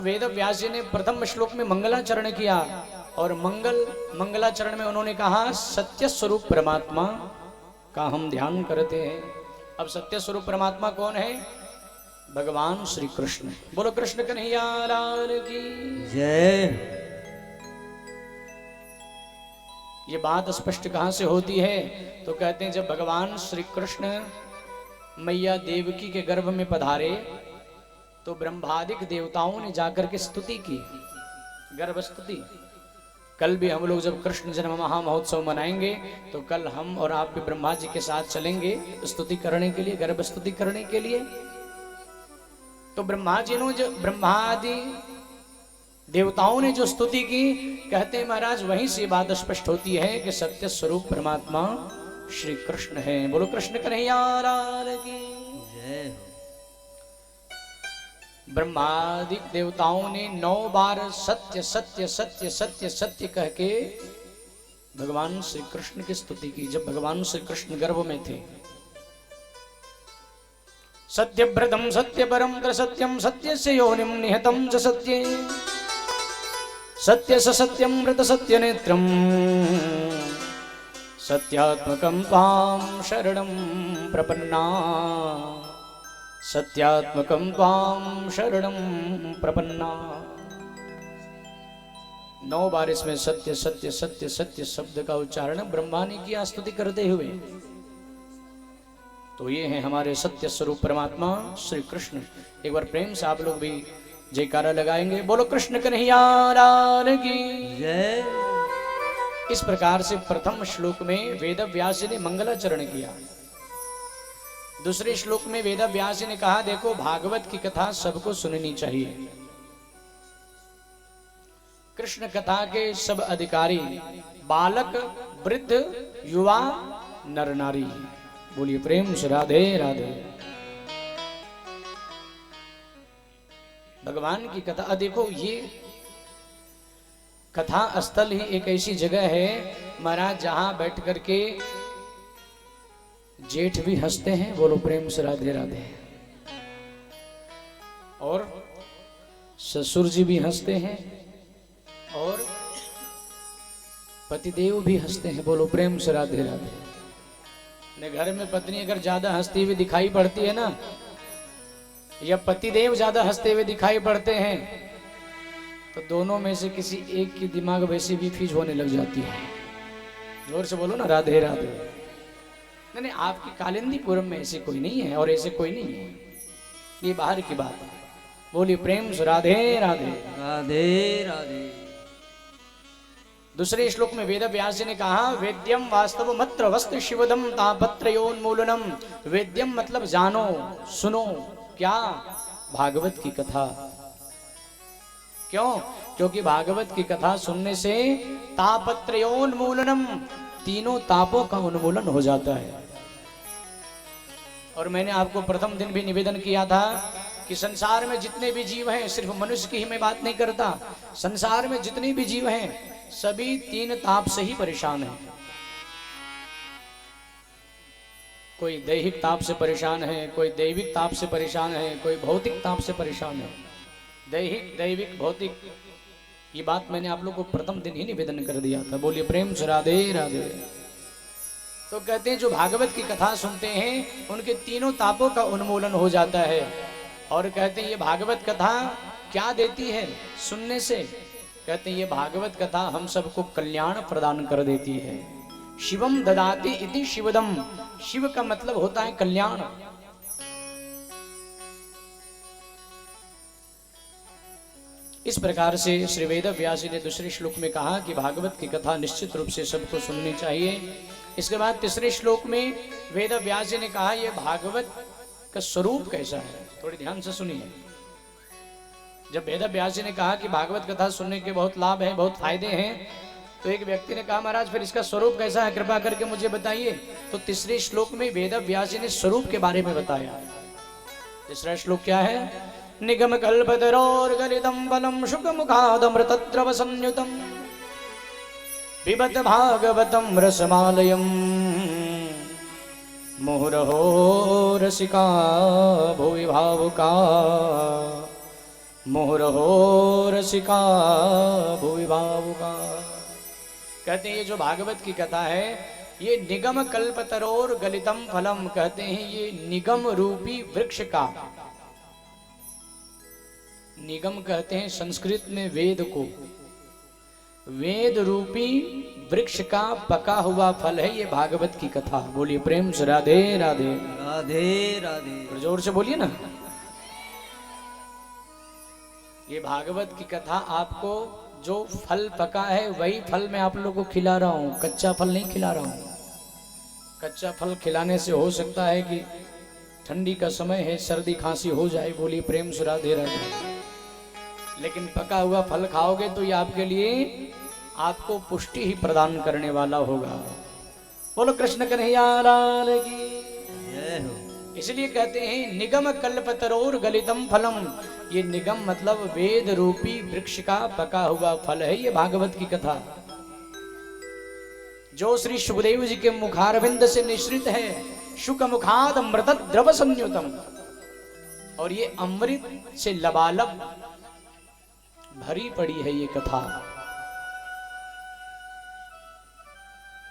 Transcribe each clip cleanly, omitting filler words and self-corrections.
वेद व्यास जी ने प्रथम श्लोक में मंगलाचरण किया और मंगलाचरण में उन्होंने कहा सत्य स्वरूप परमात्मा का हम ध्यान करते हैं। अब सत्य स्वरूप परमात्मा कौन है? भगवान श्री कृष्ण। बोलो कृष्ण कन्हैया लाल की जय। ये बात स्पष्ट कहां से होती है? तो कहते हैं जब भगवान श्री कृष्ण मैया देवकी के गर्भ में पधारे तो ब्रह्मादिक देवताओं ने जाकर के स्तुति की, गर्भ स्तुति। कल भी हम लोग जब कृष्ण जन्म महामहोत्सव मनाएंगे तो कल हम और आप भी ब्रह्मा जी के साथ चलेंगे स्तुति करने के लिए, गर्भ स्तुति करने के लिए। तो ब्रह्मा जी ने जो ब्रह्मादि देवताओं ने जो स्तुति की, कहते हैं महाराज वहीं से बात स्पष्ट होती है कि सत्य स्वरूप परमात्मा श्री कृष्ण है। बोलो कृष्ण कन्हैया लाल की जय। ब्रह्मादिक देवताओं ने 9 बार सत्य सत्य सत्य सत्य सत्य कह के भगवान श्री कृष्ण की स्तुति की जब भगवान श्री कृष्ण गर्भ में थे। सत्यव्रतम सत्यपरम त्रिसत्यम सत्यस्य योनिम निहतम च सत्ये सत्य सत्यम व्रत सत्य नेत्रम सत्यात्मकं त्वां शरणं प्रपन्ना सत्यात्मकं त्वां शरणं प्रपन्ना। 9 बार इसमें सत्य सत्य सत्य सत्य शब्द का उच्चारण ब्रह्मा ने किया स्तुति करते हुए। तो ये है हमारे सत्य स्वरूप परमात्मा श्री कृष्ण। एक बार प्रेम से आप लोग भी जयकारा लगाएंगे। बोलो कृष्ण कन्हैया लाल की जय। इस प्रकार से प्रथम श्लोक में वेद व्यास जी ने मंगलाचरण किया। दूसरे श्लोक में वेद व्यास जी ने कहा देखो भागवत की कथा सबको सुननी चाहिए। कृष्ण कथा के सब अधिकारी बालक वृद्ध युवा नर नारी। बोलिए प्रेम से राधे राधे। भगवान की कथा देखो, ये कथा स्थल ही एक ऐसी जगह है महाराज जहां बैठ करके जेठ भी हंसते हैं। बोलो प्रेम से राधे राधे। और ससुर जी भी हंसते हैं और पतिदेव भी हंसते हैं। बोलो प्रेम से राधे राधे। ने घर में पत्नी अगर ज्यादा हंसती हुई दिखाई पड़ती है ना, या पतिदेव ज्यादा हंसते हुए दिखाई पड़ते हैं, तो दोनों में से किसी एक की दिमाग वैसे भी फीज होने लग जाती है। जोर से बोलो ना राधे राधे। नहीं, आपकी कालिंदीपुरम में ऐसे कोई नहीं है और ऐसे कोई नहीं है, ये बाहर की बात है। बोलिए प्रेम से राधे राधे राधे राधे। दूसरे श्लोक में वेद व्यास जी ने कहा वेद्यम वास्तव मत्र वस्त्र शिवदम तापत्रयोन्मूलनम। वेद्यम मतलब जानो सुनो, क्या? भागवत की कथा। क्यों? क्योंकि भागवत की कथा सुनने से तापत्रयोन्मूलनम, तीनों तापों का उन्मूलन हो जाता है। और मैंने आपको प्रथम दिन भी निवेदन किया था कि संसार में जितने भी जीव हैं, सिर्फ मनुष्य की ही मैं बात नहीं करता, संसार में जितने भी जीव हैं सभी 3 ताप से ही परेशान हैं। कोई दैहिक ताप से परेशान है, कोई दैविक ताप से परेशान है, कोई भौतिक ताप से परेशान है। दैहिक दैविक भौतिक, ये बात मैंने आप लोग को प्रथम दिन ही निवेदन कर दिया था। बोलिए प्रेम से राधे राधे। तो कहते हैं जो भागवत की कथा सुनते हैं उनके तीनों तापों का उन्मूलन हो जाता है। और कहते हैं ये भागवत कथा क्या देती है सुनने से? कहते हैं ये भागवत कथा हम सबको कल्याण प्रदान कर देती है। शिवम ददाति इति शिवदम। शिव का मतलब होता है कल्याण। इस प्रकार से श्री वेद व्यास जी ने दूसरे श्लोक में कहा कि भागवत की कथा निश्चित रूप से सबको सुननी चाहिए। इसके बाद तीसरे श्लोक में वेद व्यास जी ने कहा यह भागवत का स्वरूप कैसा है। थोड़ी ध्यान से सुनिए। जब वेद व्यास जी ने कहा कि भागवत कथा सुनने के बहुत लाभ हैं, बहुत फायदे हैं, तो एक व्यक्ति ने कहा महाराज फिर इसका स्वरूप कैसा है, कृपा करके मुझे बताइए। तो तीसरे श्लोक में वेद व्यास जी ने स्वरूप के बारे में बताया। तीसरा श्लोक क्या है? निगम कल्पतरोर्गलितं बलं शुकमुखादमृतद्रव संयुतं पिबत भागवतं रसमालयं मुहुरहो रसिका भुवि भावुका मोहरहो रसिका भुवि भावुका। कहते हैं ये जो भागवत की कथा है ये निगम कल्पतरोर गलितम फलम, कहते हैं ये निगम रूपी वृक्ष का, निगम कहते हैं संस्कृत में वेद को, वेद रूपी वृक्ष का पका हुआ फल है ये भागवत की कथा। बोलिए प्रेम से राधे राधे। राधे राधे। और जोर से बोलिए ना। ये भागवत की कथा आपको जो फल पका है वही फल मैं आप लोगों को खिला रहा हूं, कच्चा फल नहीं खिला रहा हूं। कच्चा फल खिलाने से हो सकता है कि ठंडी का समय है, सर्दी खांसी हो जाए। बोलिए प्रेम से राधे राधे। लेकिन पका हुआ फल खाओगे तो ये आपके लिए आपको पुष्टि ही प्रदान करने वाला होगा। बोलो कृष्ण कन्हैया लाल की जय हो। इसलिए कहते हैं निगम कल्पतरोर गलितम फलम, ये निगम मतलब वेद रूपी वृक्ष का पका हुआ फल है ये भागवत की कथा, जो श्री सुखदेव जी के मुखारविंद से निश्रित है। शुक मुखाद अमृत द्रव संयुतम, और ये अमृत से लबालब भरी पड़ी है ये कथा।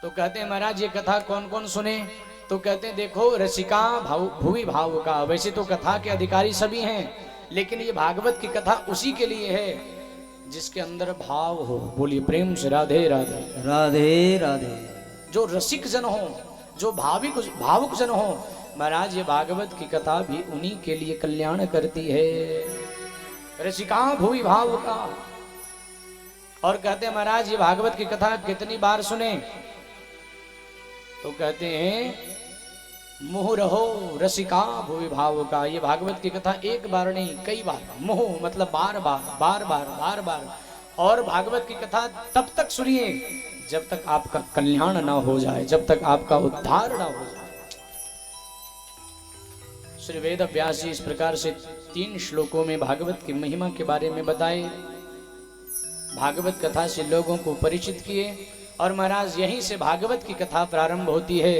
तो कहते हैं महाराज ये कथा कौन कौन सुने, तो कहते हैं देखो रसिका भुवि भावुका। वैसे तो कथा के अधिकारी सभी हैं, लेकिन ये भागवत की कथा उसी के लिए है जिसके अंदर भाव हो। बोलिए प्रेम से राधे राधे। राधे राधे। जो रसिक जन हो, जो भावुक जन हो, महाराज ये भागवत की कथा भी उन्हीं के लिए कल्याण करती है। रसिका भुवि भावुका। और कहते हैं महाराज ये भागवत की कथा कितनी बार सुने, तो कहते हैं मुहुरहो रसिका भुवि भावुका। ये भागवत की कथा एक बार नहीं कई बार, मुहु मतलब बार बार बार बार बार बार। और भागवत की कथा तब तक सुनिए जब तक आपका कल्याण ना हो जाए, जब तक आपका उद्धार ना हो जाए। श्री वेद व्यास जी इस प्रकार से 3 श्लोकों में भागवत की महिमा के बारे में बताए, भागवत कथा से लोगों को परिचित किए। और महाराज यहीं से भागवत की कथा प्रारंभ होती है।